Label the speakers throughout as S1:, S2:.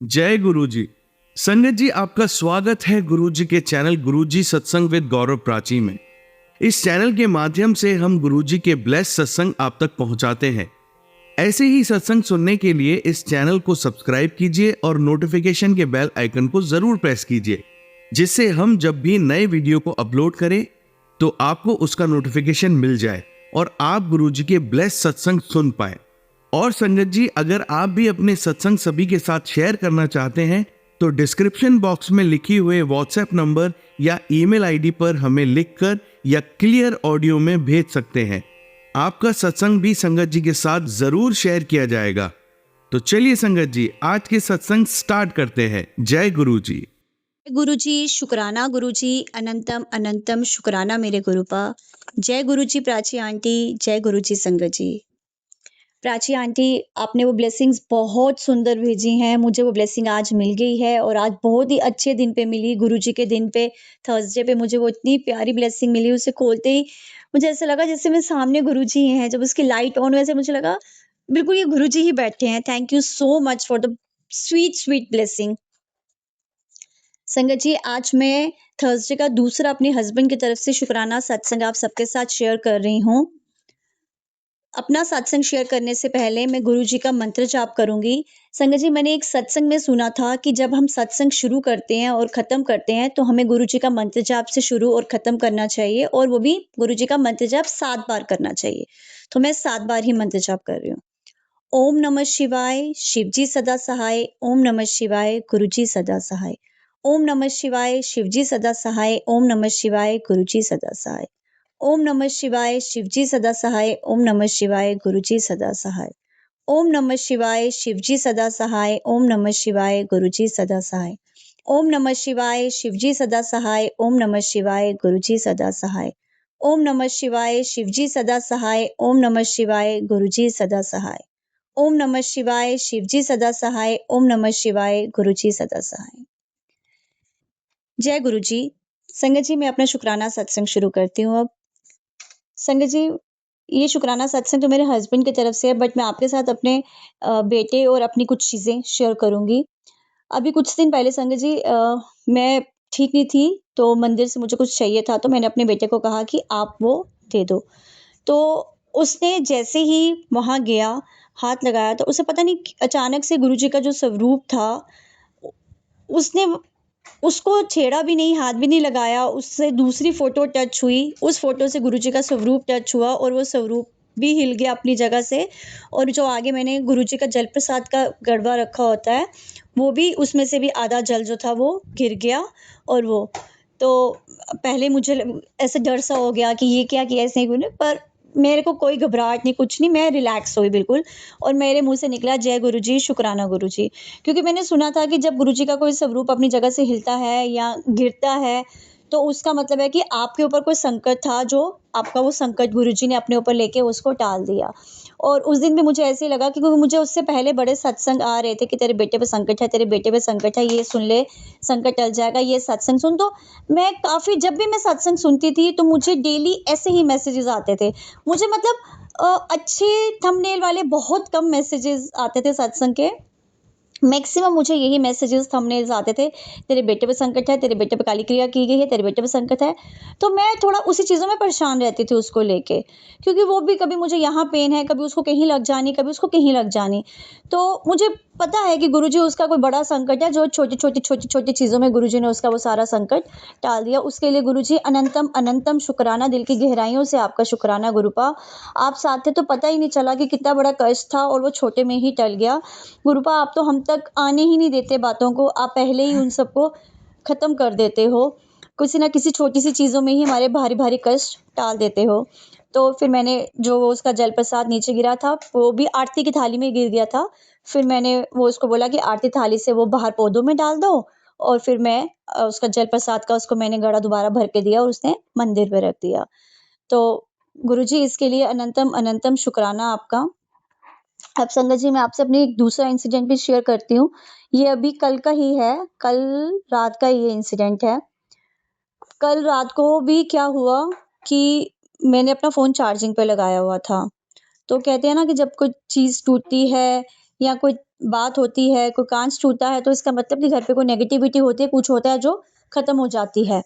S1: जय गुरु जी। संगत जी, आपका स्वागत है गुरु जी के चैनल गुरु जी सत्संग विद गौरव प्राची में। इस चैनल के माध्यम से हम गुरु जी के ब्लेस सत्संग आप तक पहुंचाते हैं। ऐसे ही सत्संग सुनने के लिए इस चैनल को सब्सक्राइब कीजिए और नोटिफिकेशन के बेल आइकन को जरूर प्रेस कीजिए, जिससे हम जब भी नए वीडियो को अपलोड करें तो आपको उसका नोटिफिकेशन मिल जाए और आप गुरु जी के ब्लेस सत्संग सुन पाए। और संगत जी, अगर आप भी अपने सत्संग सभी के साथ शेयर करना चाहते हैं तो डिस्क्रिप्शन बॉक्स में लिखी हुए व्हाट्सएप नंबर या ईमेल आईडी पर हमें लिखकर या क्लियर ऑडियो में भेज सकते हैं। आपका सत्संग भी संगत जी के साथ जरूर शेयर किया जाएगा। तो चलिए संगत जी, आज के सत्संग स्टार्ट करते हैं। जय गुरु जी।
S2: गुरु जी शुक्राना, गुरु जी अनंतम अनंतम शुक्राना मेरे गुरुपा। जय गुरु जी प्राची आंटी, जय गुरु जी संगत जी। प्राची आंटी, आपने वो ब्लेसिंग्स बहुत सुंदर भेजी हैं, मुझे वो ब्लेसिंग आज मिल गई है और आज बहुत ही अच्छे दिन पे मिली, गुरु जी के दिन पे, थर्सडे पे मुझे वो इतनी प्यारी ब्लेसिंग मिली। उसे खोलते ही मुझे ऐसा लगा जैसे मेरे सामने गुरु जी हैं। जब उसकी लाइट ऑन, वैसे मुझे लगा बिल्कुल ये गुरु जी ही बैठे हैं। Thank you so much for the sweet sweet blessing. संगत जी, आज मैं थर्सडे का दूसरा अपने हस्बैंड की तरफ से शुक्राना सत्संग आप सबके साथ शेयर कर रही हूँ। अपना सत्संग शेयर करने से पहले मैं गुरु जी का मंत्र जाप करूंगी। संगत जी, मैंने एक सत्संग में सुना था कि जब हम सत्संग शुरू करते हैं और खत्म करते हैं तो हमें गुरु जी का मंत्र जाप से शुरू और खत्म करना चाहिए, और वो भी गुरु जी का मंत्र जाप 7 बार करना चाहिए। तो मैं 7 बार ही मंत्र जाप कर रही हूँ। ओम नमः शिवाय, शिव जी सदा सहाय। ओम नमः शिवाय, गुरु जी सदा सहाय। ओम नमः शिवाय, शिव जी सदा सहाय। ओम नमः शिवाय, गुरु जी सदा सहाय। ओम नमः शिवाय, शिव जी सदा सहाय। ओम नमः शिवाय, गुरु जी सदा सहाय। ओम नमः शिवाय, शिव जी सदा सहाय। ओम नमः शिवाय, गुरु जी सदा सहाय। ओम नमः शिवाय, शिव जी सदा सहाय। ओम नमः शिवाय, गुरु जी सदा सहाय। ओम नमः शिवाय, शिव जी सदा सहाय। ओम नमः शिवाय, गुरु जी सदा सहाय। ओम नमः शिवाय, शिव जी सदा सहाय। ओम नमः शिवाय, गुरु जी सदा सहाय। जय गुरु जी। संगत जी, मैं अपना शुक्राना सत्संग शुरू करती हूँ अब। संगत जी, ये शुक्राना सत्संग तो मेरे हस्बैंड की तरफ से है, बट मैं आपके साथ अपने बेटे और अपनी कुछ चीज़ें शेयर करूँगी। अभी कुछ दिन पहले संगत जी, मैं ठीक नहीं थी, तो मंदिर से मुझे कुछ चाहिए था, तो मैंने अपने बेटे को कहा कि आप वो दे दो। तो उसने जैसे ही वहाँ गया, हाथ लगाया, तो उसे पता नहीं अचानक से गुरु जी का जो स्वरूप था, उ उसने उसको छेड़ा भी नहीं, हाथ भी नहीं लगाया, उससे दूसरी फ़ोटो टच हुई, उस फ़ोटो से गुरुजी का स्वरूप टच हुआ और वो स्वरूप भी हिल गया अपनी जगह से, और जो आगे मैंने गुरुजी का जल प्रसाद का गड़वा रखा होता है, वो भी, उसमें से भी आधा जल जो था वो गिर गया। और वो तो पहले मुझे ऐसे डर सा हो गया कि ये क्या किया इसने, पर मेरे को कोई घबराहट नहीं, कुछ नहीं, मैं रिलैक्स हुई बिल्कुल, और मेरे मुँह से निकला जय गुरुजी, शुक्राना गुरुजी। क्योंकि मैंने सुना था कि जब गुरुजी का कोई स्वरूप अपनी जगह से हिलता है या गिरता है, तो उसका मतलब है कि आपके ऊपर कोई संकट था, जो आपका वो संकट गुरुजी ने अपने ऊपर लेके उसको टाल दिया। और उस दिन भी मुझे ऐसे ही लगा, क्योंकि मुझे उससे पहले बड़े सत्संग आ रहे थे कि तेरे बेटे पे संकट है, तेरे बेटे पे संकट है, ये सुन ले, संकट टल जाएगा, ये सत्संग सुन। तो मैं काफ़ी, जब भी मैं सत्संग सुनती थी तो मुझे डेली ऐसे ही मैसेजेस आते थे। मुझे मतलब अच्छे थंबनेल वाले बहुत कम मैसेजेस आते थे सत्संग के। मैक्सिमम मुझे यही मैसेजेस थंबनेल्स आते थे, तेरे बेटे पे संकट है, तेरे बेटे पे काली क्रिया की गई है, तेरे बेटे पे संकट है। तो मैं थोड़ा उसी चीज़ों में परेशान रहती थी उसको लेके, क्योंकि वो भी कभी मुझे यहाँ पेन है, कभी उसको कहीं लग जानी, कभी उसको कहीं लग जानी। तो मुझे पता है कि गुरुजी उसका कोई बड़ा संकट है, जो छोटी-छोटी चीज़ों में गुरुजी ने उसका वो सारा संकट टाल दिया। उसके लिए गुरुजी अनंतम अनंतम शुक्राना, दिल की गहराइयों से आपका शुक्राना गुरुपा। आप साथ थे तो पता ही नहीं चला कि कितना बड़ा कष्ट था और वो छोटे में ही टल गया। गुरुपा, आप तो हम तक आने ही नहीं देते बातों को, आप पहले ही उन सबको ख़त्म कर देते हो। किसी न किसी छोटी-सी चीज़ों में ही हमारे भारी-भारी कष्ट टाल देते हो। तो फिर मैंने, जो वो उसका जल प्रसाद नीचे गिरा था, वो भी आरती की थाली में गिर गया था। फिर मैंने वो उसको बोला कि आरती थाली से वो बाहर पौधों में डाल दो, और फिर मैं उसका जल प्रसाद का उसको मैंने घड़ा दोबारा भर के दिया और उसने मंदिर पे रख दिया। तो गुरुजी, इसके लिए अनंतम अनंतम शुक्राना आपका। अब संगत जी, मैं आपसे अपनी एक दूसरा इंसिडेंट भी शेयर करती हूँ। ये अभी कल का ही है, कल रात का ये इंसिडेंट है। कल रात को भी क्या हुआ कि मैंने अपना फ़ोन चार्जिंग पे लगाया हुआ था। तो कहते हैं ना कि जब कोई चीज़ टूटती है या कोई बात होती है, कोई काँच टूटा है, तो इसका मतलब कि घर पे कोई नेगेटिविटी होती है, कुछ होता है जो खत्म हो जाती है।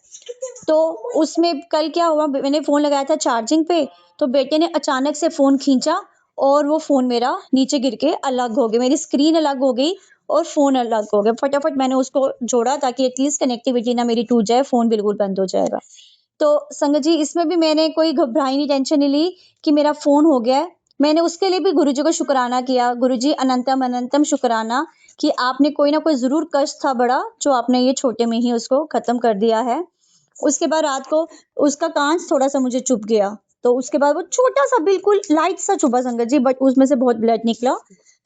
S2: तो उसमें कल क्या हुआ, मैंने फ़ोन लगाया था चार्जिंग पे, तो बेटे ने अचानक से फ़ोन खींचा और वो फ़ोन मेरा नीचे गिर के अलग हो गया। मेरी स्क्रीन अलग हो गई और फ़ोन अलग हो गया। फटाफट मैंने उसको जोड़ा ताकि एटलीस्ट कनेक्टिविटी ना मेरी टूट जाए, फ़ोन बिल्कुल बंद हो जाएगा। तो संगत जी, इसमें भी मैंने कोई घबराई नहीं, टेंशन नहीं ली कि मेरा फ़ोन हो गया है। मैंने उसके लिए भी गुरुजी को शुक्राना किया। गुरुजी अनंतम अनंतम शुक्राना कि आपने कोई ना कोई ज़रूर कष्ट था बड़ा, जो आपने ये छोटे में ही उसको ख़त्म कर दिया है। उसके बाद रात को उसका काँच थोड़ा-सा मुझे चुभ गया, तो उसके बाद वो छोटा-सा बिल्कुल लाइट सा चुभा संगत जी, बट उसमें से बहुत ब्लड निकला।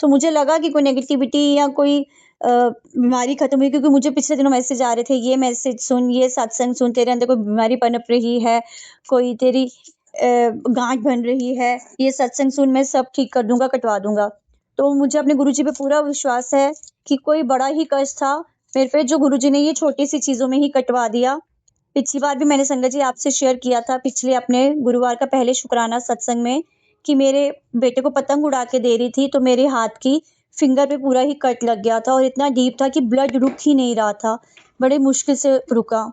S2: तो मुझे लगा कि कोई नेगेटिविटी या कोई बीमारी खत्म हुई, क्योंकि मुझे पिछले दिनों मैसेज आ रहे थे, ये मैसेज सुन, ये सत्संग सुन, तेरे अंदर कोई बीमारी पनप रही है, कोई तेरी गाँठ बन रही है, ये सत्संग सुन, मैं सब ठीक कर दूँगा, कटवा दूँगा। तो मुझे अपने गुरुजी पे पूरा विश्वास है कि कोई बड़ा ही कष्ट था मेरे पे, जो गुरुजी ने ये छोटी-सी चीज़ों में ही कटवा दिया। पिछली बार भी मैंने संगत जी आपसे शेयर किया था, पिछले अपने गुरुवार का पहले शुक्राना सत्संग में, कि मेरे बेटे को पतंग उड़ा के दे रही थी, तो मेरे हाथ की फिंगर पे पूरा ही कट लग गया था और इतना डीप था कि ब्लड रुक ही नहीं रहा था। बड़े मुश्किल से रुका।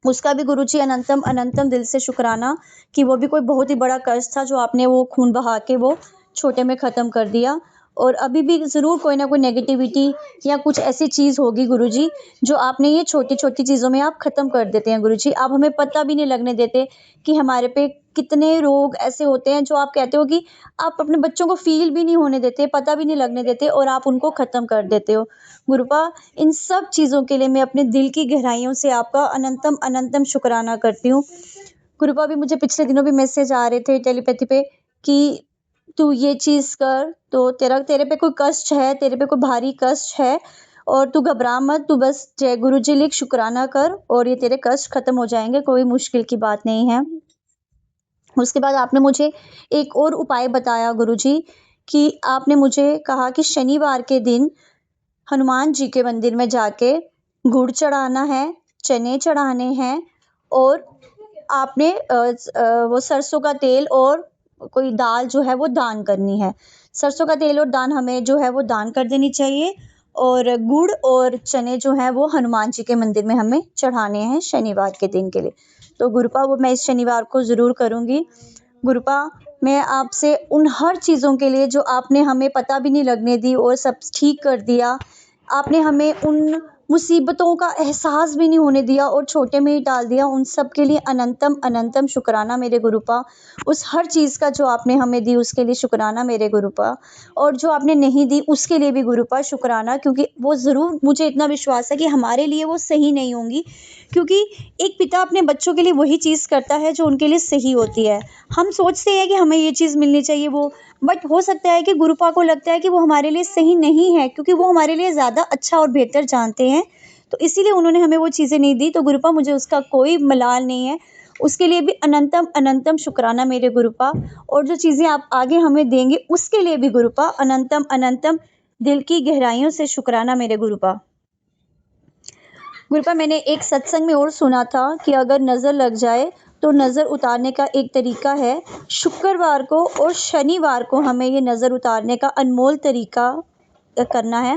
S2: उसका भी गुरुजी अनंतम अनंतम दिल से शुक्राना कि वो भी कोई बहुत ही बड़ा कष्ट था, जो आपने वो खून बहा के वो छोटे में ख़त्म कर दिया। और अभी भी ज़रूर कोई ना कोई नेगेटिविटी या कुछ ऐसी चीज़ होगी गुरुजी, जो आपने ये छोटी-छोटी चीज़ों में आप ख़त्म कर देते हैं गुरुजी। आप हमें पता भी नहीं लगने देते कि हमारे पे कितने रोग ऐसे होते हैं, जो आप कहते हो कि आप अपने बच्चों को फ़ील भी नहीं होने देते, पता भी नहीं लगने देते और आप उनको ख़त्म कर देते हो। गुरुपा, इन सब चीज़ों के लिए मैं अपने दिल की गहराइयों से आपका अनंतम अनंतम शुक्राना करती हूँ। गुरुपा, भी मुझे पिछले दिनों भी मैसेज आ रहे थे टेलीपैथी पे कि तू ये चीज़ कर, तो तेरे पे कोई कष्ट है, तेरे पे कोई भारी कष्ट है और तू घबरा मत, तू बस जय गुरु जी लिख, शुक्राना कर और ये तेरे कष्ट खत्म हो जाएँगे, कोई मुश्किल की बात नहीं है। उसके बाद आपने मुझे एक और उपाय बताया गुरुजी, कि आपने मुझे कहा कि शनिवार के दिन हनुमान जी के मंदिर में जाके गुड़ चढ़ाना है, चने चढ़ाने हैं और आपने वो सरसों का तेल और कोई दाल जो है वो दान करनी है। सरसों का तेल और दाल हमें जो है वो दान कर देनी चाहिए और गुड़ और चने जो हैं वो हनुमान जी के मंदिर में हमें चढ़ाने हैं शनिवार के दिन के लिए। तो गुरुपा, वो मैं इस शनिवार को ज़रूर करूँगी। गुरुपा, मैं आपसे उन हर चीज़ों के लिए जो आपने हमें पता भी नहीं लगने दी और सब ठीक कर दिया, आपने हमें उन मुसीबतों का एहसास भी नहीं होने दिया और छोटे में ही टाल दिया, उन सब के लिए अनंतम अनंतम शुक्राना मेरे गुरुपा। उस हर चीज़ का जो आपने हमें दी उसके लिए शुक्राना मेरे गुरुपा, और जो आपने नहीं दी उसके लिए भी गुरुपा शुक्राना, क्योंकि वो ज़रूर, मुझे इतना विश्वास है कि हमारे लिए वो सही नहीं होंगी, क्योंकि एक पिता अपने बच्चों के लिए वही चीज़ करता है जो उनके लिए सही होती है। हम सोचते हैं कि हमें ये चीज़ मिलनी चाहिए, वो, बट हो सकता है कि गुरुपा को लगता है कि वो हमारे लिए सही नहीं है, क्योंकि वो हमारे लिए ज़्यादा अच्छा और बेहतर जानते हैं, तो इसीलिए उन्होंने हमें वो चीज़ें नहीं दी। तो गुरुपा, मुझे उसका कोई मलाल नहीं है, उसके लिए भी अनंतम अनंतम शुक्राना मेरे गुरुपा, और जो चीज़ें आप आगे हमें देंगे उसके लिए भी गुरुपा अनंतम अनंतम दिल की गहराइयों से शुक्राना मेरे गुरुपा। गुरुपा, मैंने एक सत्संग में और सुना था कि अगर नज़र लग जाए तो नज़र उतारने का एक तरीका है, शुक्रवार को और शनिवार को हमें ये नज़र उतारने का अनमोल तरीका करना है।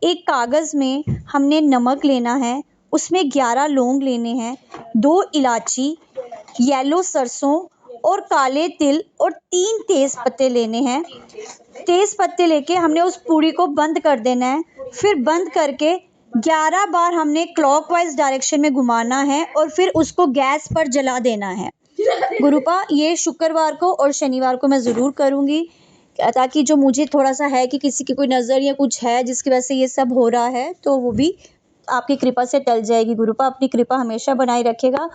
S2: एक कागज़ में हमने नमक लेना है, उसमें 11 लौंग लेने हैं, 2 इलायची, येलो सरसों और काले तिल और 3 तेज़ पत्ते लेने हैं। तेज़ पत्ते लेके हमने उस पूड़ी को बंद कर देना है, फिर बंद करके 11 बार हमने क्लॉकवाइज़ डायरेक्शन में घुमाना है और फिर उसको गैस पर जला देना है। गुरुपा, ये शुक्रवार को और शनिवार को मैं ज़रूर करूँगी, ताकि जो मुझे थोड़ा-सा है कि किसी की कोई नज़र या कुछ है जिसकी वजह से ये सब हो रहा है, तो वो भी आपकी कृपा से टल जाएगी। गुरुपा, अपनी कृपा हमेशा बनाए रखिएगा।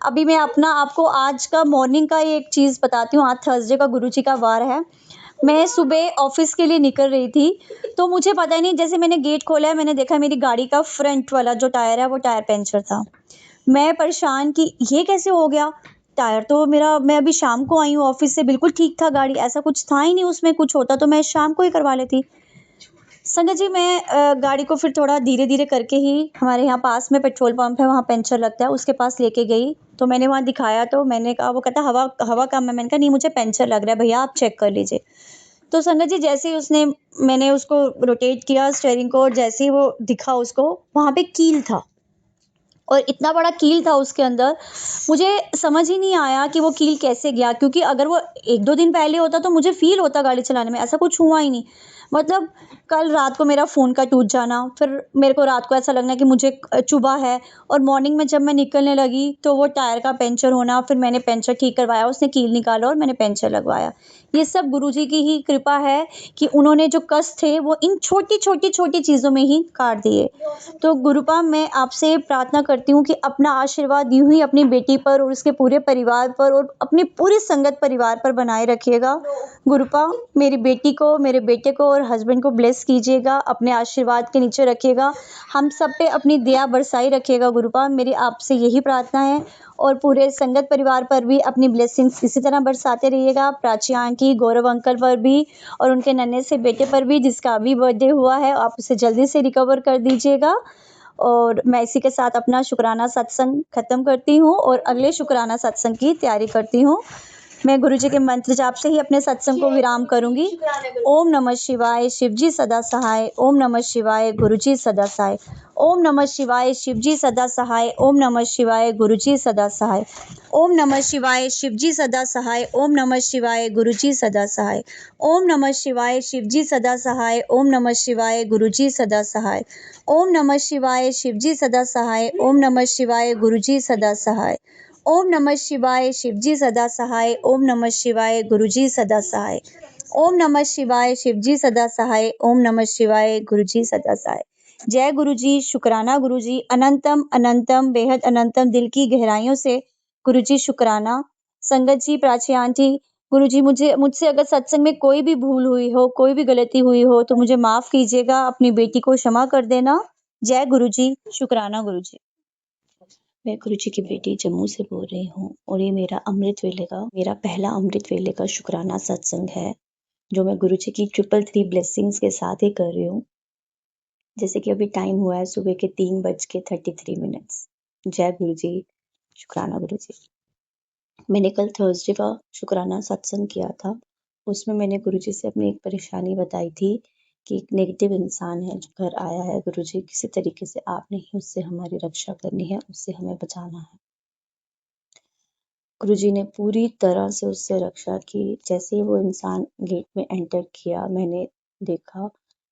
S2: अभी मैं अपना आपको आज का मॉर्निंग का एक चीज़ बताती हूँ। आज थर्सडे का गुरुजी का वार है। मैं सुबह ऑफ़िस के लिए निकल रही थी, तो मुझे पता ही नहीं, जैसे मैंने गेट खोला है, मैंने देखा मेरी गाड़ी का फ्रंट वाला जो टायर है वो टायर पंक्चर था। मैं परेशान कि ये कैसे हो गया? टायर तो मेरा, मैं अभी शाम को आई हूँ ऑफ़िस से, बिल्कुल ठीक था गाड़ी, ऐसा कुछ था ही नहीं उसमें, कुछ होता तो मैं शाम को ही करवा लेती। संगत जी, मैं गाड़ी को फिर थोड़ा धीरे-धीरे करके ही, हमारे यहाँ पास में पेट्रोल पंप है, वहाँ पंचर लगता है, उसके पास लेके गई। तो मैंने वहाँ दिखाया, तो मैंने कहा, वो कहता हवा हवा कम है। मैंने कहा नहीं, मुझे पंचर लग रहा है भैया, आप चेक कर लीजिए। तो संगत जी जैसे ही मैंने उसको रोटेट किया स्टीयरिंग को और जैसे ही वो दिखा उसको, वहाँ पे कील था और इतना बड़ा कील था उसके अंदर, मुझे समझ ही नहीं आया कि वो कील कैसे गया, क्योंकि अगर वो 1-2 दिन पहले होता तो मुझे फ़ील होता गाड़ी चलाने में, ऐसा कुछ हुआ ही नहीं। मतलब कल रात को मेरा फ़ोन का टूट जाना, फिर मेरे को रात को ऐसा लगना कि मुझे चुभा है, और मॉर्निंग में जब मैं निकलने लगी तो वो टायर का पंचर होना, फिर मैंने पंचर ठीक करवाया, उसने कील निकाला और मैंने पंचर लगवाया। ये सब गुरुजी की ही कृपा है कि उन्होंने जो कष्ट थे वो इन छोटी-छोटी चीज़ों में ही काट दिए। तो गुरुपा मैं आपसे प्रार्थना करती हूँ कि अपना आशीर्वाद यूँ ही अपनी बेटी पर और उसके पूरे परिवार पर और अपनी पूरी संगत परिवार पर बनाए रखिएगा। गुरुपा मेरी बेटी को, मेरे बेटे को और हस्बैंड को ब्लेस कीजिएगा, अपने आशीर्वाद के नीचे रखिएगा। हम सब पे अपनी दया बरसाई रखिएगा गुरुपा, मेरी आपसे यही प्रार्थना है। और पूरे संगत परिवार पर भी अपनी ब्लेसिंग्स इसी तरह बरसाते रहिएगा। प्राची आंटी, गौरव अंकल पर भी और उनके नन्हे से बेटे पर भी जिसका अभी बर्थडे हुआ है, आप उसे जल्दी से रिकवर कर दीजिएगा। और मैं इसी के साथ अपना शुक्राना सत्संग खत्म करती हूँ और अगले शुक्राना सत्संग की तैयारी करती हूँ। मैं गुरुजी के मंत्र जाप से ही अपने सत्संग को विराम करूंगी। ओम नमः शिवाय, शिवजी सदा सहाय। ओम नमः शिवाय, गुरुजी सदा सहाय। ओम नमः शिवाय, शिवजी सदा सहाय। ओम नमः शिवाय, गुरुजी सदा सहाय। ओम नमः शिवाय, शिवजी सदा सहाय। ओम नमः शिवाय, गुरुजी सदा सहाय। ओम नमः शिवाय, शिवजी सदा सहाय। ओम नमः शिवाय, गुरुजी सदा सहाय। ओम नमः शिवाय, शिवजी सदा सहाय। ओम नमः शिवाय, गुरुजी सदा सहाय। ओम नमः शिवाय, शिवजी सदा सहाय। ओम नमः शिवाय, गुरुजी सदा सहाय। ओम नमः शिवाय, शिवजी सदा सहाय। ओम नमः शिवाय, गुरुजी सदा सहाय। जय गुरुजी, शुक्राना गुरुजी, अनंतम अनंतम बेहद अनंतम दिल की गहराइयों से गुरुजी शुक्राना। संगत जी, प्राची आंटी, गुरुजी मुझसे अगर सत्संग में कोई भी भूल हुई हो, कोई भी गलती हुई हो तो मुझे माफ कीजिएगा, अपनी बेटी को क्षमा कर देना। जय गुरुजी, शुक्राना गुरुजी। मैं गुरुजी की बेटी जम्मू से बोल रही हूँ और ये मेरा पहला अमृत वेले का शुक्राना सत्संग है, जो मैं गुरुजी की 333 ब्लेसिंग्स के साथ ही कर रही हूँ। जैसे कि अभी टाइम हुआ है सुबह के 3:33। जय गुरुजी, शुक्राना गुरुजी। मैंने कल थर्सडे का शुक्राना सत्संग किया था। उसमें मैंने गुरुजी से अपनी एक परेशानी बताई थी कि एक नेगेटिव इंसान है जो घर आया है, गुरुजी किसी तरीके से आपने ही उससे हमारी रक्षा करनी है, उससे हमें बचाना है। गुरुजी ने पूरी तरह से उससे रक्षा की। जैसे ही वो इंसान गेट में एंटर किया, मैंने देखा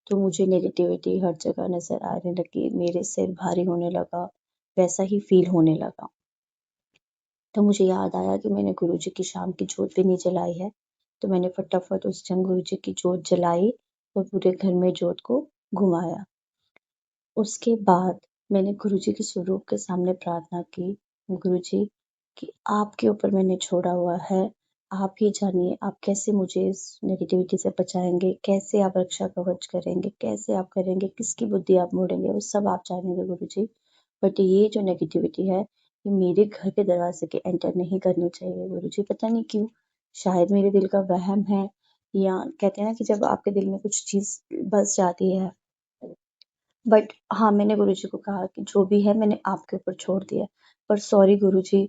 S2: तो मुझे नेगेटिविटी हर जगह नज़र आने लगी, मेरे सिर भारी होने लगा, वैसा ही फ़ील होने लगा। तो मुझे याद आया कि मैंने गुरुजी की शाम की जोत भी नहीं जलाई है, तो मैंने फटाफट उस टाइम गुरुजी की जोत जलाई और पूरे घर में जोत को घुमाया। उसके बाद मैंने गुरुजी के स्वरूप के सामने प्रार्थना की, गुरुजी कि आपके ऊपर मैंने छोड़ा हुआ है, आप ही जानिए आप कैसे मुझे इस नेगेटिविटी से बचाएँगे, कैसे आप रक्षा कवच करेंगे, कैसे आप करेंगे, किसकी बुद्धि आप मोड़ेंगे, वो सब आप जानेंगे गुरुजी। बट ये जो नेगेटिविटी है, ये मेरे घर के दरवाज़े के एंटर नहीं करनी चाहिए गुरुजी, पता नहीं क्यों? शायद मेरे दिल का वहम है, या कहते हैं ना कि जब आपके दिल में कुछ चीज़ बस जाती है। बट हाँ, मैंने गुरुजी को कहा कि जो भी है मैंने आपके ऊपर छोड़ दिया है। पर सॉरी गुरुजी,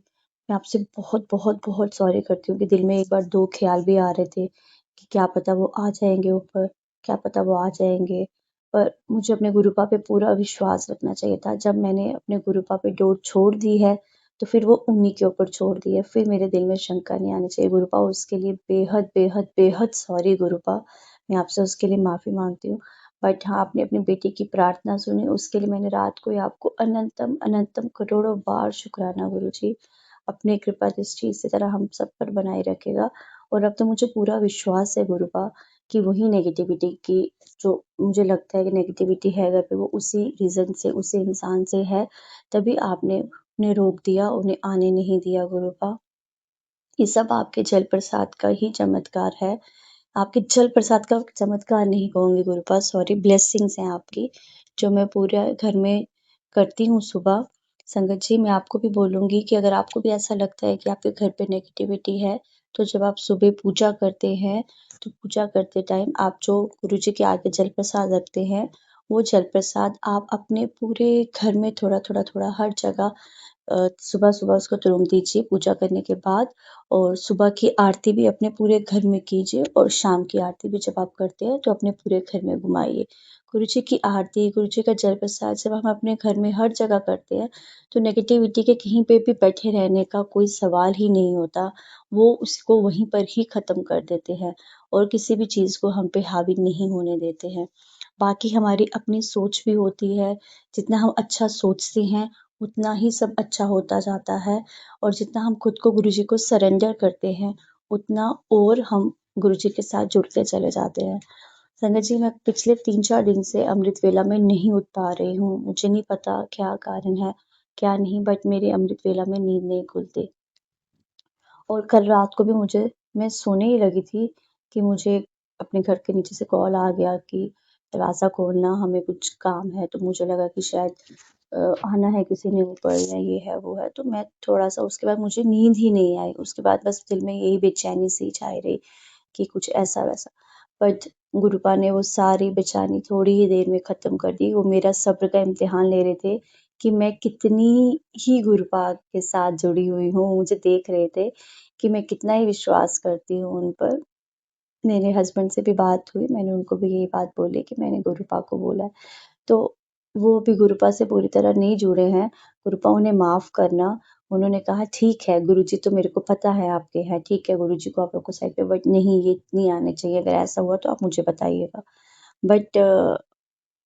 S2: मैं आपसे बहुत सॉरी करती हूँ कि दिल में एक बार 2 ख़्याल भी आ रहे थे कि क्या पता वो आ जाएँगे ऊपर, क्या पता वो आ जाएँगे। पर मुझे अपने गुरुपा पे पूरा विश्वास रखना चाहिए था। जब मैंने अपने गुरुपा पे डोर छोड़ दी है, तो फिर वो उन्हीं के ऊपर छोड़ दी है। फिर मेरे दिल में शंका नहीं आनी चाहिए। गुरुपा उसके लिए बेहद सॉरी गुरुपा। मैं आपसे उसके लिए माफ़ी माँगती हूँ। बट हाँ, आपने अपनी बेटी की प्रार्थना सुनी, उसके लिए मैंने रात को ही आपको अनंतम करोड़ों बार शुक्राना गुरुजी। अपनी कृपा दृष्टि इसी तरह हम सब पर बनाए रखेगा। और अब तो मुझे पूरा विश्वास है गुरुपा कि वही नेगेटिविटी की जो मुझे लगता है कि नेगेटिविटी है घर पे, वो उसी रीज़न से, उसी इंसान से है, तभी आपने उन्हें रोक दिया, उन्हें आने नहीं दिया गुरुपा। ये सब आपके जल प्रसाद का ही चमत्कार है। आपके जल प्रसाद का चमत्कार नहीं कहूँगी गुरुपा, सॉरी, ब्लेसिंग्स हैं आपकी, जो मैं पूरे घर में करती हूँ सुबह। संगत जी, मैं आपको भी बोलूँगी कि अगर आपको भी ऐसा लगता है कि आपके घर पे नेगेटिविटी है, तो जब आप सुबह पूजा करते हैं, तो पूजा करते टाइम आप जो गुरुजी के आगे जल प्रसाद रखते हैं, वो जल प्रसाद आप अपने पूरे घर में थोड़ा हर जगह सुबह-सुबह उसको तुरंत दीजिए पूजा करने के बाद और सुबह की आरती भी अपने पूरे घर में कीजिए और शाम की आरती भी जब आप करते हैं तो अपने पूरे घर में घुमाइए। गुरु जी की आरती, गुरु जी का जल प्रसाद जब हम अपने घर में हर जगह करते हैं, तो नेगेटिविटी के कहीं पे भी बैठे रहने का कोई सवाल ही नहीं होता। वो उसको वहीं पर ही ख़त्म कर देते हैं और किसी भी चीज़ को हम पे हावी नहीं होने देते हैं। बाकी हमारी अपनी सोच भी होती है, जितना हम अच्छा सोचते हैं, उतना ही सब अच्छा होता जाता है और जितना हम खुद को गुरु जी को सरेंडर करते हैं, उतना और हम गुरु जी के साथ जुड़ते चले जाते हैं। संगत जी, मैं पिछले 3-4 दिन से अमृत वेला में नहीं उठ पा रही हूँ। मुझे नहीं पता क्या कारण है, क्या नहीं, बट मेरे अमृत वेला में नींद नहीं खुलती। और कल रात को भी मैं सोने ही लगी थी कि मुझे अपने घर के नीचे से कॉल आ गया कि दरवाज़ा खोलना, हमें कुछ काम है। तो मुझे लगा कि शायद आना है किसी ने ऊपर या ये है, वो है। तो मैं थोड़ा-सा उसके बाद मुझे नींद ही नहीं आई। उसके बाद बस दिल में यही बेचैनी-सी छाई रही कि कुछ ऐसा-वैसा। बट गुरुपा ने वो सारी बेचैनी थोड़ी ही देर में ख़त्म कर दी। वो मेरा सब्र का इम्तिहान ले रहे थे कि मैं कितनी ही गुरुपा के साथ जुड़ी हुई हूँ। मुझे देख रहे थे कि मैं कितना ही विश्वास करती हूँ उन पर। मेरे हस्बैंड से भी बात हुई, मैंने उनको भी यही बात बोली कि मैंने गुरुपा को बोला है। तो वो भी गुरुपा से पूरी तरह नहीं जुड़े हैं। गुरुपा उन्हें माफ़ करना। उन्होंने कहा ठीक है, गुरुजी तो मेरे को पता है आपके हैं, ठीक है गुरुजी को आप लोग को साइड पे, बट नहीं ये नहीं आने चाहिए, अगर ऐसा हुआ तो आप मुझे बताइएगा। बट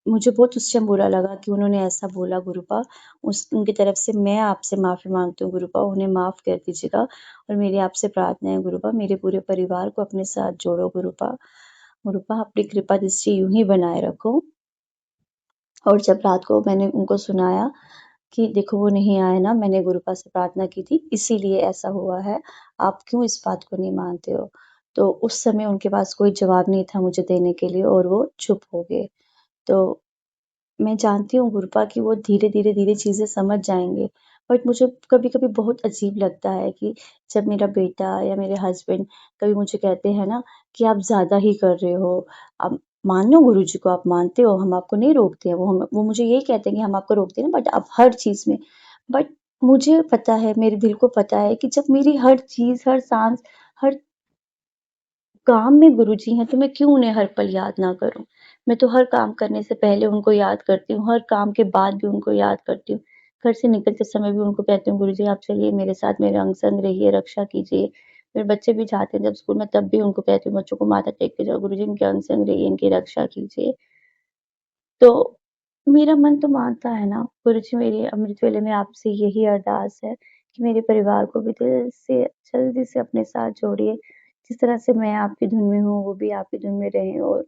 S2: मुझे बहुत उस टाइम बुरा लगा कि उन्होंने ऐसा बोला गुरुपा। उनकी तरफ से मैं आपसे माफ़ी माँगती हूँ गुरुपा, उन्हें माफ़ कर दीजिएगा और मेरी आपसे प्रार्थना है गुरुपा, मेरे पूरे परिवार को अपने साथ जोड़ो गुरुपा। गुरुपा अपनी कृपा दृष्टि यूँ ही बनाए रखो। और जब रात को मैंने उनको सुनाया कि देखो वो नहीं आए ना, मैंने गुरुपा से प्रार्थना की थी, इसीलिए ऐसा हुआ है, आप क्यों इस बात को नहीं मानते हो? तो उस समय उनके पास कोई जवाब नहीं था मुझे देने के लिए और वो चुप हो गए। तो मैं जानती हूँ गुरुपा कि वो धीरे-धीरे चीज़ें समझ जाएँगे, बट मुझे कभी-कभी बहुत अजीब लगता है कि जब मेरा बेटा या मेरे हस्बैंड कभी मुझे कहते हैं ना कि आप ज़्यादा ही कर रहे हो, आप मान लो गुरुजी को, आप मानते हो, हम आपको नहीं रोकते हैं, वो मुझे यही कहते हैं कि हम आपको रोकते हैं ना, बट आप हर चीज़ में, बट मुझे पता है, मेरे दिल को पता है कि जब मेरी हर चीज़, हर साँस, हर काम में गुरुजी हैं, तो मैं क्यों उन्हें हर पल याद ना करूँ? मैं तो हर काम करने से पहले उनको याद करती हूँ, हर काम के बाद भी उनको याद करती हूँ। घर से निकलते समय भी उनको कहती हूँ, "गुरुजी आप चलिए मेरे साथ, मेरे अंग-संग रहिए, रक्षा कीजिए।" मेरे बच्चे भी जाते हैं जब स्कूल में, तब भी उनको कहती हूँ, "बच्चों को माथा टेक के जाओ, गुरुजी इनके अंग-संग रहिए, इनकी रक्षा कीजिए।" तो मेरा मन तो मानता है ना, गुरुजी मेरी अमृत वेले में आपसे यही अरदास है कि मेरे परिवार को भी दिल से जल्दी से अपने साथ जोड़िए। जिस तरह से मैं आपकी धुन में हूँ, वो भी आपकी धुन में रहें और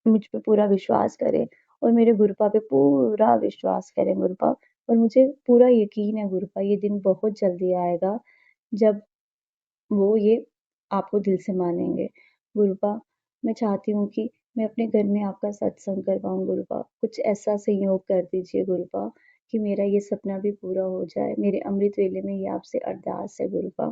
S2: मुझ पे पूरा विश्वास करें और मेरे गुरुपा पे पूरा विश्वास करें गुरुपा। और मुझे पूरा यकीन है गुरुपा, ये दिन बहुत जल्दी आएगा जब वो ये आपको दिल से मानेंगे। गुरुपा, मैं चाहती हूँ कि मैं अपने घर में आपका सत्संग करवाऊँ गुरुपा। कुछ ऐसा संयोग कर दीजिए गुरुपा कि मेरा ये सपना भी पूरा हो जाए। मेरे अमृत वेले में ये आपसे अरदास है गुरुपा।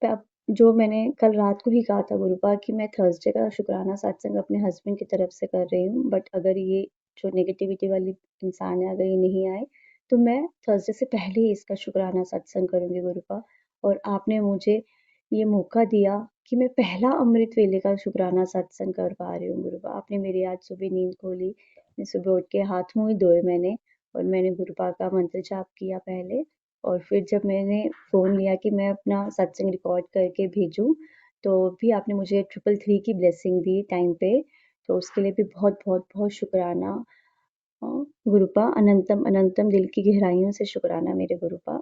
S2: तब जो मैंने कल रात को ही कहा था गुरुपा कि मैं थर्सडे का शुक्राना सत्संग अपने हस्बैंड की तरफ से कर रही हूँ, बट अगर ये जो नेगेटिविटी वाली इंसान है, अगर ये नहीं आए, तो मैं थर्सडे से पहले ही इसका शुक्राना सत्संग करूँगी गुरुपा। और आपने मुझे ये मौका दिया कि मैं पहला अमृत वेले का शुक्राना सत्संग कर पा रही हूँ गुरुपा। आपने मेरी आज सुबह नींद खोली, मैं सुबह उठ के हाथ-मुँह ही धोए मैंने और मैंने गुरुपा का मंत्र जाप किया पहले और फिर जब मैंने फ़ोन लिया कि मैं अपना सत्संग रिकॉर्ड करके भेजूँ, तो भी आपने मुझे 333 की ब्लेसिंग दी टाइम पे, तो उसके लिए भी बहुत शुक्राना। अ, गुरुपा अनंतम अनंतम दिल की गहराइयों से शुक्राना मेरे गुरुपा।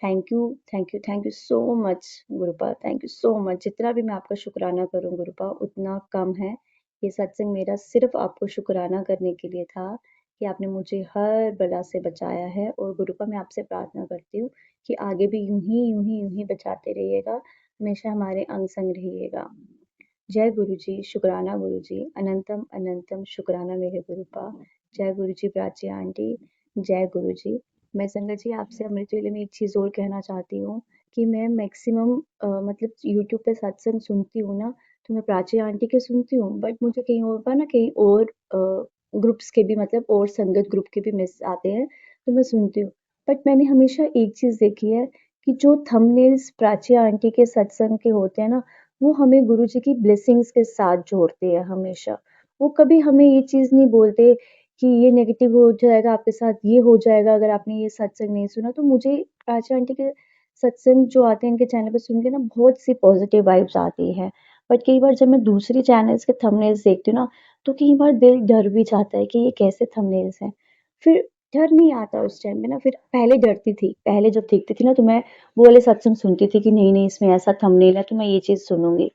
S2: थैंक यू सो मच गुरुपा, थैंक यू सो मच। जितना भी मैं आपका शुक्राना करूँ गुरुपा, उतना कम है। ये सत्संग मेरा सिर्फ़ आपको शुक्राना करने के लिए था कि आपने मुझे हर बला से बचाया है और गुरुपा मैं आपसे प्रार्थना करती हूँ कि आगे भी यूँ ही बचाते रहिएगा, हमेशा हमारे अंग संग रहिएगा। जय गुरुजी, शुक्राना गुरुजी, अनंतम अनंतम शुक्राना मेरे गुरुपा। जय गुरुजी प्राची आंटी, जय गुरुजी। मैं संगत जी आपसे अमृत वेले में एक चीज़ और कहना चाहती हूँ कि मैं मैक्सिमम मतलब यूट्यूब पे सत्संग सुनती हूँ ना, तो मैं प्राची आंटी के सुनती हूँ, बट मुझे कहीं और पर ना कहीं और ग्रुप्स के भी मतलब और संगत ग्रुप के भी मिस आते हैं, तो मैं सुनती हूँ। बट मैंने हमेशा एक चीज़ देखी है कि जो थंबनेल्स प्राची आंटी के सत्संग के होते हैं ना, वो हमें गुरुजी की ब्लेसिंग्स के साथ जोड़ते हैं हमेशा। वो कभी हमें ये चीज़ नहीं बोलते कि ये नेगेटिव हो जाएगा आपके साथ, ये हो जाएगा अगर आपने ये सत्संग नहीं सुना। तो मुझे प्राची आंटी के सत्संग जो आते हैं इनके चैनल पे सुन के ना बहुत सी पॉजिटिव वाइब्स आती है। बट कई बार जब मैं दूसरी चैनल्स के थंबनेल्स देखती हूँ ना, तो कई बार दिल डर भी जाता है कि ये कैसे थंबनेल्स हैं। फिर डर नहीं आता उस टाइम पे ना, फिर पहले डरती थी। पहले जब देखती थी ना तो मैं वो वाले सत्संग सुनती थी कि नहीं, नहीं इसमें ऐसा थंबनेल है तो मैं ये चीज़ सुनूँगी।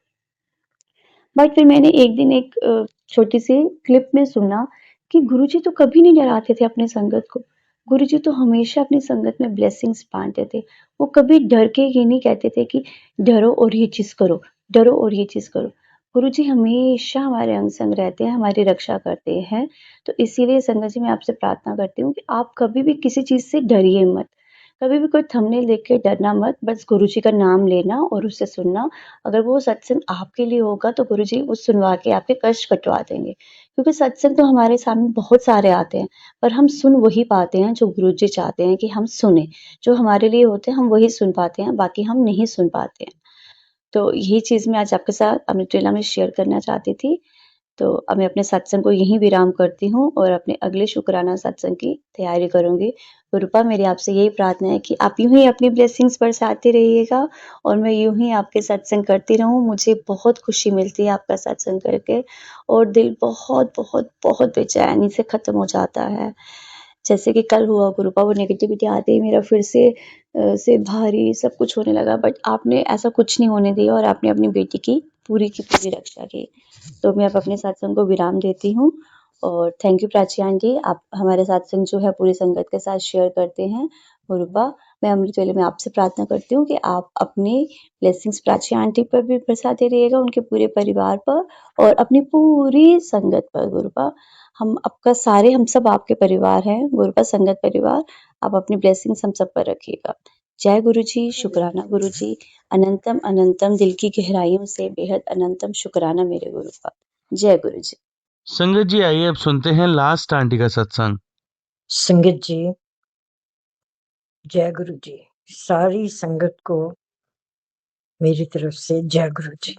S2: बट फिर मैंने एक दिन एक छोटी-सी क्लिप में सुना कि गुरुजी तो कभी नहीं डराते थे अपने संगत को। गुरुजी तो हमेशा अपनी संगत में ब्लेसिंग्स बाँटते थे। वो कभी डर के ये नहीं कहते थे कि डरो और ये चीज़ करो, डरो और ये चीज़ करो। गुरुजी हमेशा हमारे अंग-संग रहते हैं, हमारी रक्षा करते हैं। तो इसीलिए संगत जी मैं आपसे प्रार्थना करती हूँ कि आप कभी भी किसी चीज़ से डरिए मत। कभी भी कोई थंबनेल देख के डरना मत, बस गुरुजी का नाम लेना और उसे सुनना। अगर वो सत्संग आपके लिए होगा तो गुरुजी वो सुनवा के आपके कष्ट कटवा देंगे। क्योंकि सत्संग तो हमारे सामने बहुत सारे आते हैं, पर हम सुन वही पाते हैं जो गुरुजी चाहते हैं कि हम सुनें। जो हमारे लिए होते हैं हम वही सुन पाते हैं, बाकी हम नहीं सुन पाते हैं। तो यही चीज़ मैं आज आपके साथ अमृत वेला में शेयर करना चाहती थी। तो अब मैं अपने सत्संग को यहीं विराम करती हूँ और अपने अगले शुक्राना सत्संग की तैयारी करूँगी। तो रूपा मेरी आपसे यही प्रार्थना है कि आप यूँ ही अपनी ब्लेसिंग्स बरसाते रहिएगा और मैं यूँ ही आपके सत्संग करती रहूँ। मुझे बहुत खुशी मिलती है आपका सत्संग करके और दिल बहुत, बहुत, बहुत बेचैनी से ख़त्म हो जाता है। जैसे कि कल हुआ गुरुपा वो नेगेटिविटी आते ही मेरा फिर से भारी सब कुछ होने लगा, बट आपने ऐसा कुछ नहीं होने दिया और आपने अपनी बेटी की पूरी रक्षा की। तो मैं अब अपने सत्संग को विराम देती हूँ और थैंक यू प्राची आंटी, आप हमारे सत्संग जो है पूरी संगत के साथ शेयर करते हैं। और रूपा, मैं अमृत वेले में आपसे प्रार्थना करती हूँ कि आप अपनी ब्लेसिंग्स प्राची आंटी पर भी बरसाते रहिएगा, उनके पूरे परिवार पर और अपनी पूरी संगत पर गुरुपा। हम सब आपके परिवार हैं गुरुपा, संगत परिवार। आप अपनी ब्लेसिंग्स हम सब पर रखिएगा। जय गुरु जी, शुक्राना गुरु जी, अनंतम अनंतम दिल की गहराइयों से बेहद अनंतम शुक्राना मेरे गुरुपा। जय गुरु जी।
S1: संगत जी आइए अब सुनते हैं लास्ट आंटी का सत्संग।
S3: संगत जी, जय गुरु जी। सारी संगत को मेरी तरफ से जय गुरु जी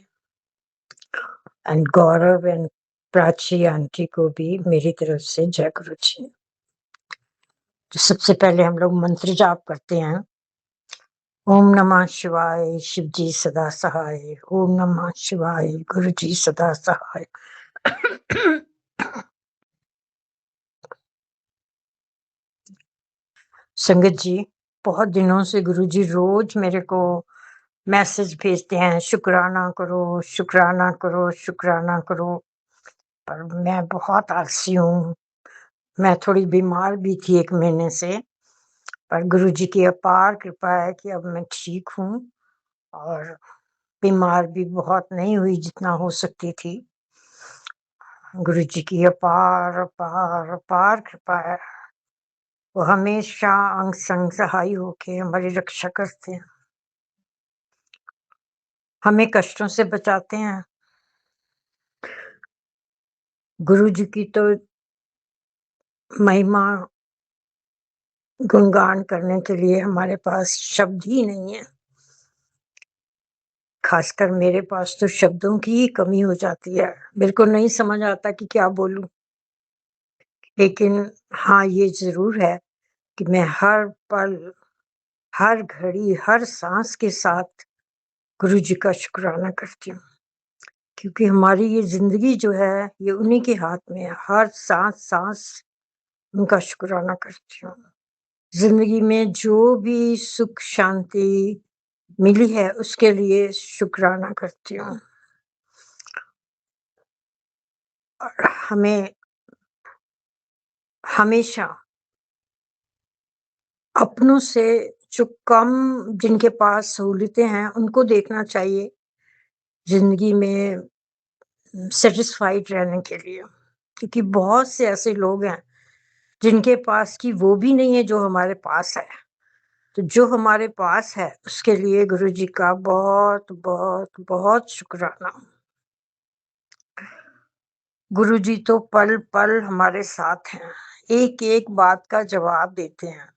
S3: and Gaurav and Prachi aunty को भी मेरी तरफ से जय गुरु जी। तो सबसे पहले हम लोग मंत्र जाप करते हैं। ओम नमः शिवाय, शिव जी सदा सहाय। ओम नमः शिवाय, गुरु जी सदा सहाय। संगत जी, बहुत दिनों से गुरु जी रोज मेरे को मैसेज भेजते हैं, शुक्राना करो, शुक्राना करो, शुक्राना करो। पर मैं बहुत आलसी हूँ। मैं थोड़ी बीमार भी थी 1 महीने से, पर गुरुजी की अपार कृपा है कि अब मैं ठीक हूँ और बीमार भी बहुत नहीं हुई जितना हो सकती थी। गुरुजी की अपार, अपार, अपार कृपा है। वो हमेशा अंग संग सहाय होके हमारी रक्षा करते हैं, हमें कष्टों से बचाते हैं। गुरुजी की तो महिमा गुणगान करने के लिए हमारे पास शब्द ही नहीं है। खासकर मेरे पास तो शब्दों की ही कमी हो जाती है। मेरे को नहीं समझ आता कि क्या बोलूं। लेकिन हाँ, ये जरूर है कि मैं हर पल, हर घड़ी, हर सांस के साथ गुरु जी का शुक्राना करती हूँ, क्योंकि हमारी ये जिंदगी जो है ये उन्हीं के हाथ में है। हर सांस सांस उनका शुक्राना करती हूँ। जिंदगी में जो भी सुख शांति मिली है उसके लिए शुक्राना करती हूँ। और हमें हमेशा अपनों से जो कम, जिनके पास सहूलियतें हैं उनको देखना चाहिए जिंदगी में सेटिस्फाइड रहने के लिए, क्योंकि बहुत से ऐसे लोग हैं जिनके पास की वो भी नहीं है जो हमारे पास है। तो जो हमारे पास है उसके लिए गुरु जी का बहुत बहुत बहुत शुक्राना। गुरु जी तो पल पल हमारे साथ हैं। एक-एक बात का जवाब देते हैं,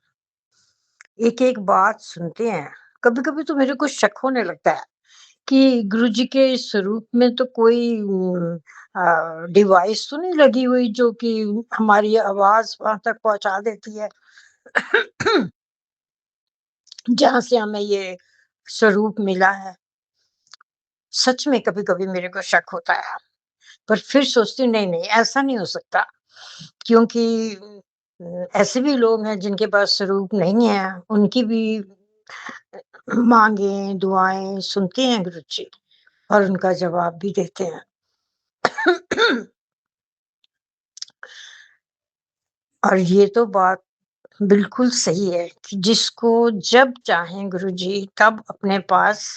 S3: एक-एक बात सुनते हैं। कभी-कभी तो मेरे को शक होने लगता है कि गुरुजी के स्वरूप में तो कोई डिवाइस तो नहीं लगी हुई जो कि हमारी आवाज़ वहाँ तक पहुँचा देती है, जहाँ से हमें ये स्वरूप मिला है। सच में कभी-कभी मेरे को शक होता है, पर फिर सोचती हूँ नहीं-नहीं ऐसा नहीं हो सकता क्योंकि ऐसे भी लोग हैं जिनके पास स्वरूप नहीं है, उनकी भी माँगें, दुआएँ सुनते हैं गुरुजी और उनका जवाब भी देते हैं। और ये तो बात बिल्कुल सही है कि जिसको जब चाहें गुरुजी तब अपने पास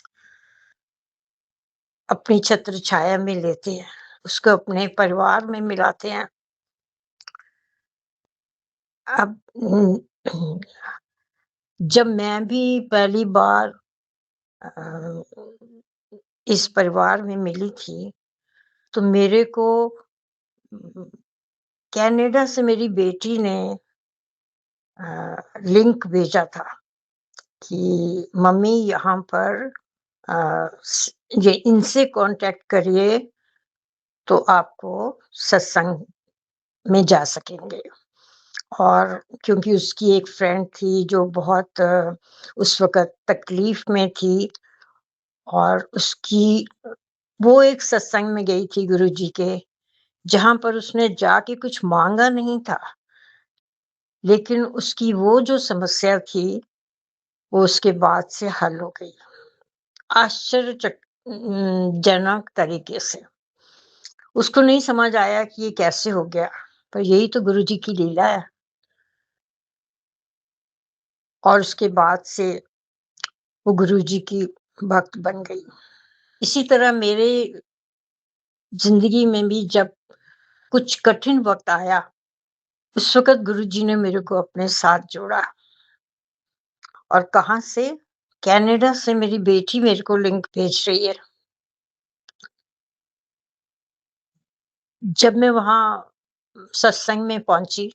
S3: अपनी छत्र छाया में लेते हैं, उसको अपने परिवार में मिलाते हैं। अब जब मैं भी पहली बार अ, इस परिवार में मिली थी, तो मेरे को उम, कनाडा से मेरी बेटी ने लिंक भेजा था कि मम्मी यहाँ पर ये इनसे कांटेक्ट करिए तो आपको सत्संग में जा सकेंगे। और क्योंकि उसकी एक फ्रेंड थी जो बहुत उस वक़्त तकलीफ़ में थी और उसकी वो एक सत्संग में गई थी गुरुजी के, जहाँ पर उसने जाके कुछ माँगा नहीं था, लेकिन उसकी वो जो समस्या थी, वो उसके बाद से हल हो गई। जनक तरीके से। उसको नहीं समझ आया कि ये कैसे हो गया, पर यही तो गुरुजी की लीला है। और उसके बाद से वो गुरुजी की भक्त बन गई। इसी तरह मेरे ज़िंदगी में भी जब कुछ कठिन वक़्त आया, उस वक़्त गुरुजी ने मेरे को अपने साथ जोड़ा और कहाँ से? कनाडा से मेरी बेटी मेरे को लिंक भेज रही है। जब मैं वहाँ सत्संग में पहुँची,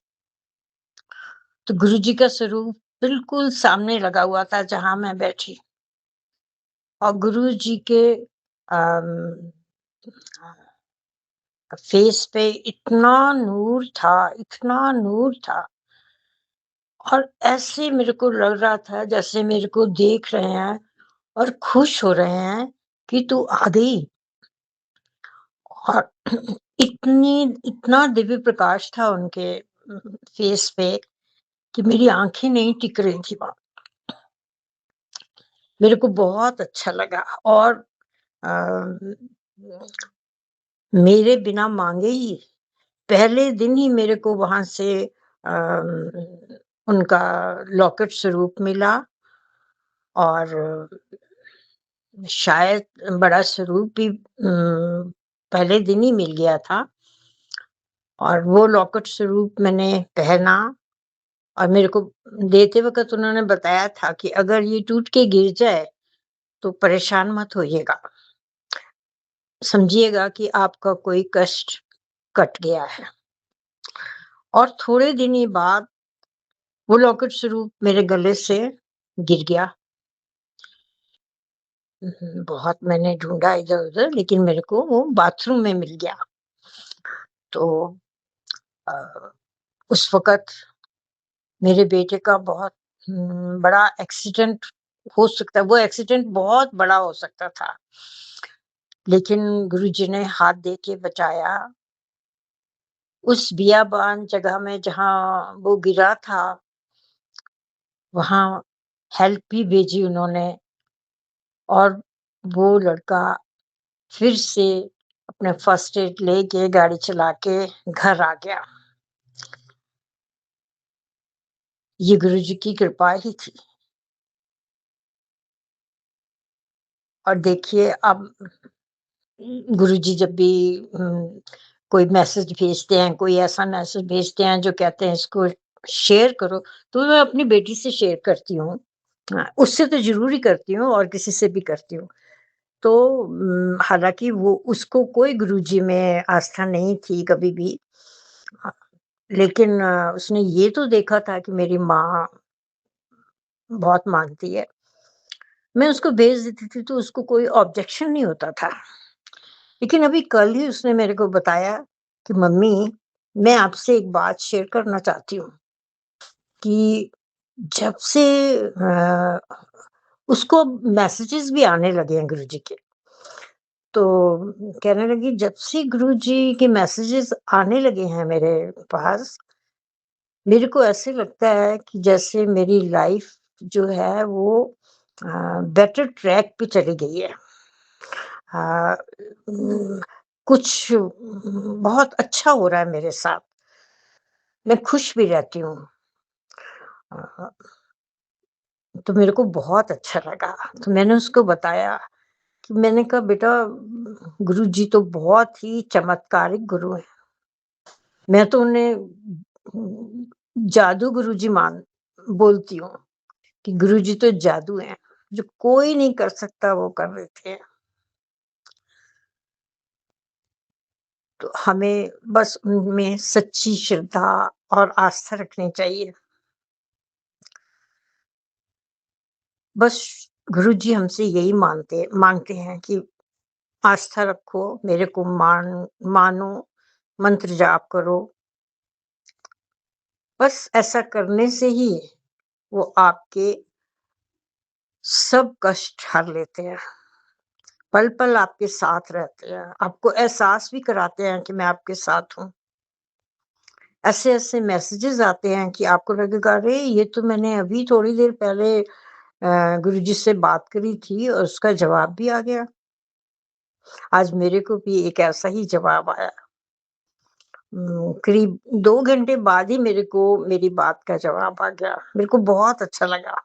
S3: तो गुरुजी का स्वरूप बिल्कुल सामने लगा हुआ था जहाँ मैं बैठी और गुरुजी के अम, फेस पे इतना नूर था और ऐसे मेरे को लग रहा था जैसे मेरे को देख रहे हैं और खुश हो रहे हैं कि तू आ गई। और इतनी इतना दिव्य प्रकाश था उनके फेस पे कि मेरी आँखें नहीं टिक रही थी वहाँ। मेरे को बहुत अच्छा लगा और अ, मेरे बिना माँगे ही पहले दिन ही मेरे को वहाँ से उनका लॉकेट स्वरूप मिला और शायद बड़ा स्वरूप भी पहले दिन ही मिल गया था और वो लॉकेट स्वरूप मैंने पहना और मेरे को देते वक़्त उन्होंने बताया था कि अगर ये टूट के गिर जाए तो परेशान मत होइएगा। समझिएगा कि आपका कोई कष्ट कट गया है। और थोड़े दिन ही बाद वो लॉकेट स्वरूप मेरे गले से गिर गया। बहुत मैंने ढूँढा इधर-उधर लेकिन मेरे को वो बाथरूम में मिल गया। तो अ, उस वक़्त मेरे बेटे का बहुत बड़ा एक्सीडेंट हो सकता है, वो एक्सीडेंट बहुत बड़ा हो सकता था। लेकिन गुरुजी ने हाथ दे के बचाया। उस बियाबान जगह में जहाँ वो गिरा था, वहाँ हेल्प भी भेजी उन्होंने और वो लड़का फिर से अपने फर्स्ट एड लेके गाड़ी चला के घर आ गया। ये गुरुजी की कृपा ही थी। और देखिए अब गुरुजी जब भी कोई मैसेज भेजते हैं, कोई ऐसा मैसेज भेजते हैं जो कहते हैं इसको शेयर करो, तो मैं अपनी बेटी से शेयर करती हूँ। उससे तो ज़रूर ही करती हूँ और किसी से भी करती हूँ। तो हालाँकि वो उसको कोई गुरुजी में आस्था नहीं थी कभी भी। लेकिन उसने ये तो देखा था कि मेरी माँ बहुत माँगती है। मैं उसको भेज देती थी तो उसको कोई ऑब्जेक्शन नहीं होता था। लेकिन अभी कल ही उसने मेरे को बताया कि मम्मी, मैं आपसे एक बात शेयर करना चाहती हूँ कि जब से उसको मैसेजेस भी आने लगे हैं गुरुजी के। तो कहने लगी जब से गुरुजी के मैसेजेस आने लगे हैं मेरे पास, मेरे को ऐसे लगता है कि जैसे मेरी लाइफ जो है वो बेटर ट्रैक पे चली गई है। अ, उम, कुछ बहुत अच्छा हो रहा है मेरे साथ, मैं खुश भी रहती हूँ। अ, तो मेरे को बहुत अच्छा लगा, तो मैंने उसको बताया कि मैंने कहा बेटा, गुरुजी तो बहुत ही चमत्कारिक गुरु हैं। मैं तो उन्हें जादू गुरुजी मान बोलती हूँ कि गुरुजी तो जादू हैं, जो कोई नहीं कर सकता वो कर रहे थे। तो हमें बस उनमें सच्ची श्रद्धा और आस्था रखनी चाहिए। बस गुरुजी हमसे यही माँगते हैं कि आस्था रखो, मेरे को मानो, मंत्र जाप करो। बस ऐसा करने से ही वो आपके सब कष्ट हर लेते हैं, पल-पल आपके साथ रहते हैं, आपको एहसास भी कराते हैं कि मैं आपके साथ हूँ। ऐसे-ऐसे मैसेजेस आते हैं कि आपको लगेगा अरे! ये तो मैंने अभी थोड़ी देर पहले गुरुजी से बात करी थी और उसका जवाब भी आ गया। आज मेरे को भी एक ऐसा ही जवाब आया। करीब 2 घंटे बाद ही मेरे को मेरी बात का जवाब आ गया। मेरे को बहुत अच्छा लगा,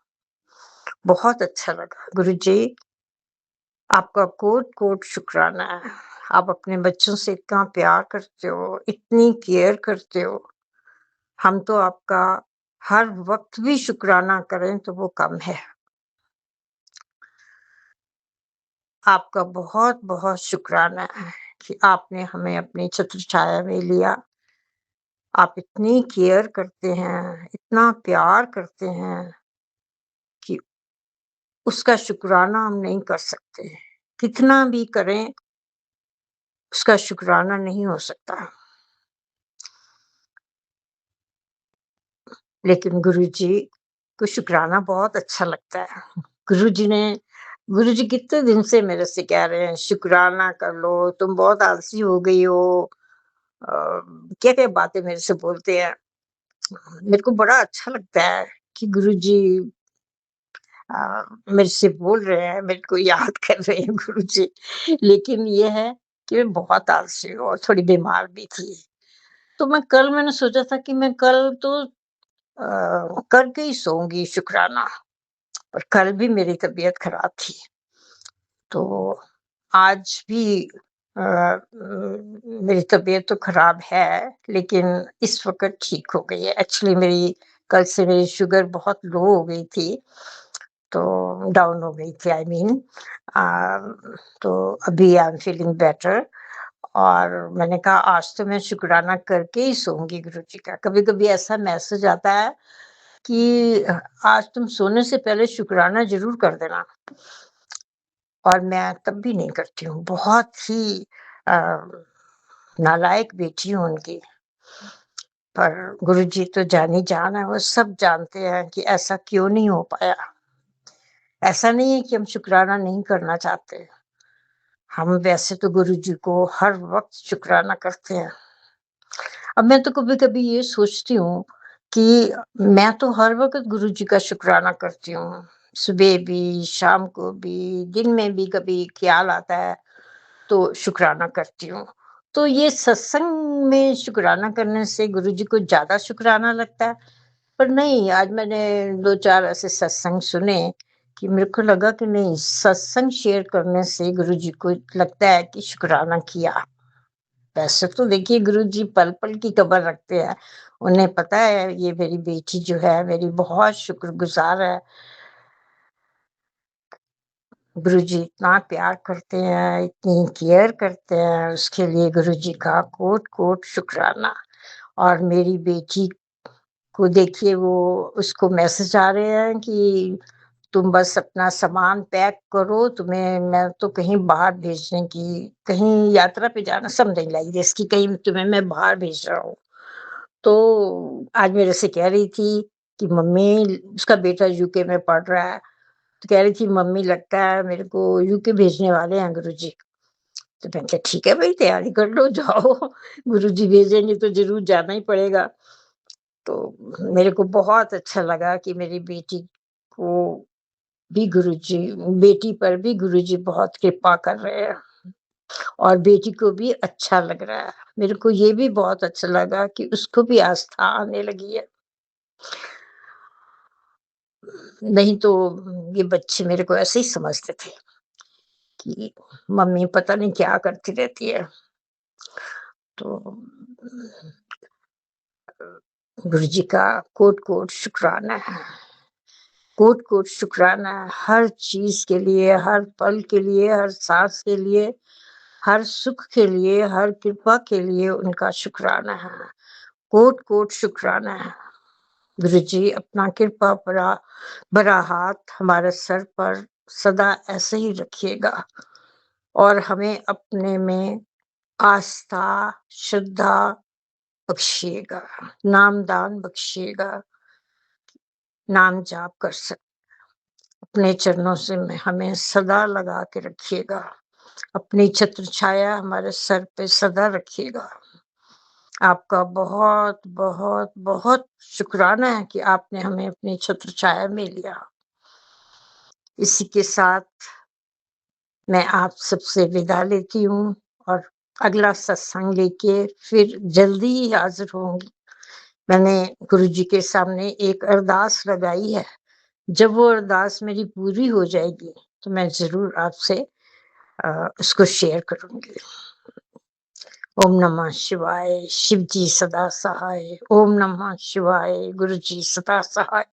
S3: बहुत अच्छा लगा। गुरुजी, आपका कोट-कोट शुक्राना है। आप अपने बच्चों से इतना प्यार करते हो, इतनी केयर करते हो। हम तो आपका हर वक़्त भी शुक्राना करें तो वो कम है। आपका बहुत-बहुत शुक्राना है कि आपने हमें अपनी छत्र छाया में लिया। आप इतनी केयर करते हैं, इतना प्यार करते हैं कि उसका शुक्राना हम नहीं कर सकते। कितना भी करें, उसका शुक्राना नहीं हो सकता। लेकिन गुरुजी को शुकराना बहुत अच्छा लगता है। गुरुजी ने गुरुजी कितने दिन से मेरे से कह रहे हैं शुकराना कर लो, तुम बहुत आलसी हो गई हो। अ, क्या-क्या बातें मेरे से बोलते हैं। मेरे को बड़ा अच्छा लगता है कि गुरुजी मेरे से बोल रहे हैं, मेरे को याद कर रहे हैं गुरुजी। लेकिन ये है कि मैं बहुत आलसी हूँ और थोड़ी बीमार भी थी। तो मैंने सोचा था कि मैं कल तो करके ही सोऊँगी शुकराना। और कल भी मेरी तबीयत खराब थी, तो आज भी मेरी तबीयत तो खराब है, लेकिन इस वक़्त ठीक हो गई है। एक्चुअली मेरी कल से मेरी शुगर बहुत लो हो गई थी, तो डाउन हो गई थी आई मीन। तो अभी आई एम फीलिंग बेटर और मैंने कहा आज तो मैं शुकराना करके ही सोऊँगी गुरुजी का। कभी-कभी ऐसा मैसेज आता है कि आज तुम सोने से पहले शुकराना ज़रूर कर देना। और मैं तब भी नहीं करती हूँ। बहुत ही अ, नालायक बेटी हूँ उनकी। पर गुरुजी तो जान-ही-जान है, वो सब जानते हैं कि ऐसा क्यों नहीं हो पाया। ऐसा नहीं है कि हम शुकराना नहीं करना चाहते। हम वैसे तो गुरुजी को हर वक़्त शुकराना करते हैं। अब मैं तो कभी-कभी ये सोचती हूँ कि मैं तो हर वक़्त गुरुजी का शुकराना करती हूँ। सुबह भी, शाम को भी, दिन में भी कभी ख़्याल आता है तो शुकराना करती हूँ। तो ये सत्संग में शुकराना करने से गुरुजी को ज़्यादा शुकराना लगता है। पर नहीं, आज मैंने 2-4 ऐसे सत्संग सुने कि मेरे को लगा कि नहीं, सत्संग शेयर करने से गुरुजी को लगता है कि शुकराना किया। वैसे तो देखिए गुरुजी पल-पल की खबर रखते हैं। उन्हें पता है ये मेरी बेटी जो है मेरी बहुत शुक्रगुज़ार है। गुरुजी इतना प्यार करते हैं, इतनी केयर करते हैं, उसके लिए गुरुजी का कोट-कोट शुकराना। और मेरी बेटी को देखिए वो उसको मैसेज आ रहे हैं कि तुम बस अपना सामान पैक करो, तुम्हें मैं तो कहीं बाहर भेजने की कहीं यात्रा पे जाना समथिंग लाइक दिस कि कहीं तुम्हें मैं बाहर भेज रहा हूँ। तो आज मेरे से कह रही थी कि मम्मी उसका बेटा यूके में पढ़ रहा है, तो कह रही थी मम्मी लगता है मेरे को यूके भेजने वाले हैं गुरुजी। तो मैंने कहा ठीक है भई तैयारी कर लो जाओ गुरुजी भेजेंगे तो ज़रूर जाना ही पड़ेगा। तो मेरे को बहुत अच्छा लगा कि मेरी बेटी को भी गुरुजी बेटी पर भी गुरुजी बहुत कृपा कर रहे हैं और बेटी को भी अच्छा लग रहा है। मेरे को ये भी बहुत अच्छा लगा कि उसको भी आस्था आने लगी है। नहीं तो ये बच्चे मेरे को ऐसे ही समझते थे कि मम्मी पता नहीं क्या करती रहती है। तो गुरुजी का कोट-कोट शुक्राना है। कोट-कोट शुक्राना है हर चीज़ के लिए, हर पल के लिए, हर साँस के लिए, हर सुख के लिए, हर कृपा के लिए उनका शुक्राना है। कोट-कोट शुक्राना है। गुरुजी अपना कृपा भरा हाथ हमारे सर पर सदा ऐसे ही रखिएगा और हमें अपने में आस्था, श्रद्धा बख्शिएगा, नामदान बख्शिएगा, नाम जाप कर अपने चरणों से में हमें सदा लगा के रखिएगा। अपनी छत्र छाया हमारे सर पे सदा रखिएगा। आपका बहुत, बहुत, बहुत शुक्राना है कि आपने हमें अपनी छत्र छाया में लिया। इसी के साथ मैं आप सबसे विदा लेती हूँ और अगला सत्संग लेके फिर जल्दी ही हाज़िर होंगी। मैंने गुरुजी के सामने एक अरदास लगाई है। जब वो अरदास मेरी पूरी हो जाएगी, तो मैं ज़रूर आपसे उसको शेयर करूँगी। ओम नमः शिवाय, शिव जी सदा सहाय। ओम नमः शिवाय, गुरु जी सदा सहाय।